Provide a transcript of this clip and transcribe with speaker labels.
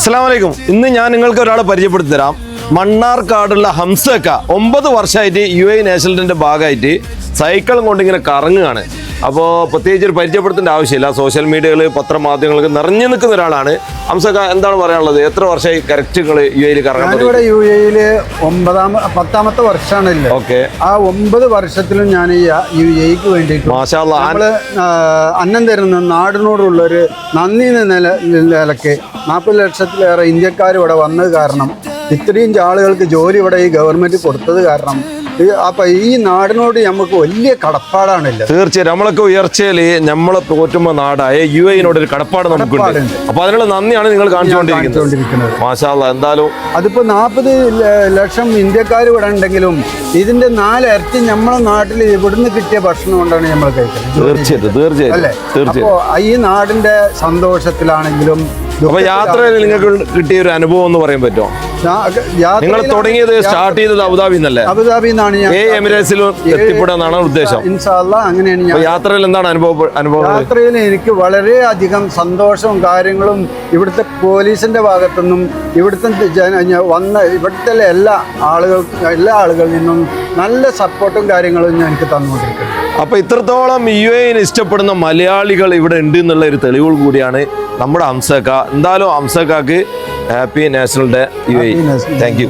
Speaker 1: അസ്സലാമലൈക്കും. ഇന്ന് ഞാൻ നിങ്ങൾക്ക് ഒരാളെ പരിചയപ്പെടുത്തി തരാം. മണ്ണാർക്കാടുള്ള ഹംസക്ക 9 വർഷമായിട്ട് UAE നാഷണലിന്റെ ഭാഗമായിട്ട് സൈക്കിളും കൊണ്ട് ഇങ്ങനെ കറങ്ങുകയാണ്. അപ്പോൾ പ്രത്യേകിച്ച് ഒരു പരിചയപ്പെടുത്തേണ്ട ആവശ്യമില്ല. സോഷ്യൽ മീഡിയകൾ, പത്രമാധ്യമങ്ങൾക്ക് നിറഞ്ഞു നിൽക്കുന്ന ഒരാളാണ്. ഹംസക്ക, എന്താണ് പറയാനുള്ളത്? എത്ര വർഷമായി കറക്റ്റ് നിങ്ങൾ UAE കറങ്ങാൻ?
Speaker 2: ഞാനിവിടെ UAE 10ാമത്തെ വർഷമാണല്ലോ.
Speaker 1: ഓക്കെ.
Speaker 2: ആ 9 വർഷത്തിലും ഞാൻ ഈ UAEക്ക് വേണ്ടിയിട്ട്
Speaker 1: മാഷാ അല്ലാ
Speaker 2: നമ്മള് അന്നം തരുന്ന നാടിനോടുള്ളൊരു നന്ദി നിലയ്ക്ക് 40 ലക്ഷത്തിലേറെ ഇന്ത്യക്കാർ ഇവിടെ വന്നത് കാരണം, ഇത്രയും ആളുകൾക്ക് ജോലി ഇവിടെ ഈ ഗവൺമെന്റ് കൊടുത്തത് കാരണം, അപ്പൊ ഈ നാടിനോട് നമുക്ക് വലിയ കടപ്പാടാണല്ലോ.
Speaker 1: തീർച്ചയായും നമ്മളൊക്കെ ഉയർച്ചയിൽ നമ്മളെ പോറ്റുമ്പോ നാടായ UAE-നോട് ഒരു കടപ്പാട് നമുക്കുണ്ട്. അപ്പൊ അതിനുള്ള നന്ദിയാണ് നിങ്ങൾ കാണിച്ചുകൊണ്ടിരിക്കുന്നത്. മാഷാ അല്ലാ. എന്തായാലും
Speaker 2: അതിപ്പോ 40 ലക്ഷം ഇന്ത്യക്കാർ ഇവിടെ ഉണ്ടെങ്കിലും ഇതിന്റെ 4 ഇരട്ടി നമ്മളെ നാട്ടിൽ ഇവിടുന്ന് കിട്ടിയ ഭക്ഷണം കൊണ്ടാണ് നമ്മൾ കഴിക്കുന്നത്.
Speaker 1: തീർച്ചയായിട്ടും.
Speaker 2: അപ്പോ ഈ നാടിന്റെ സന്തോഷത്തിലാണെങ്കിലും.
Speaker 1: അപ്പൊ യാത്രയിൽ നിങ്ങൾക്ക് കിട്ടിയ ഒരു അനുഭവം എന്ന് പറയാൻ പറ്റുമോ? നിങ്ങൾ തുടങ്ങിയത് സ്റ്റാർട്ട് ചെയ്തത് അബുദാബിന്നല്ലേ?
Speaker 2: അബുദാബിന്നാണ് ഞാൻ.
Speaker 1: എമിറേറ്റ്സിലും എത്തിപ്പെടാന്നാണ് ഉദ്ദേശം.
Speaker 2: ഇൻഷാ അല്ലാഹ് അങ്ങനെയാണ് ഞാൻ.
Speaker 1: യാത്രയിൽ എന്താണ് അനുഭവം?
Speaker 2: യാത്രയിൽ എനിക്ക് വളരെയധികം സന്തോഷവും കാര്യങ്ങളും ഇവിടുത്തെ പോലീസിന്റെ ഭാഗത്തുനിന്നും ഇവിടുത്തെ ഇവിടുത്തെ എല്ലാ ആളുകളിൽ നിന്നും നല്ല സപ്പോർട്ടും കാര്യങ്ങളും എനിക്ക് തന്നുകൊണ്ടിരിക്കുന്നത്.
Speaker 1: അപ്പൊ ഇത്രത്തോളം UAE-നെ ഇഷ്ടപ്പെടുന്ന മലയാളികൾ ഇവിടെ ഉണ്ട് എന്നുള്ള ഒരു തെളിവുകൾ കൂടിയാണ് നമ്മുടെ ഹംസക്ക. എന്തായാലും ഹംസക്കാക്ക് happy national day UAE. Thank U.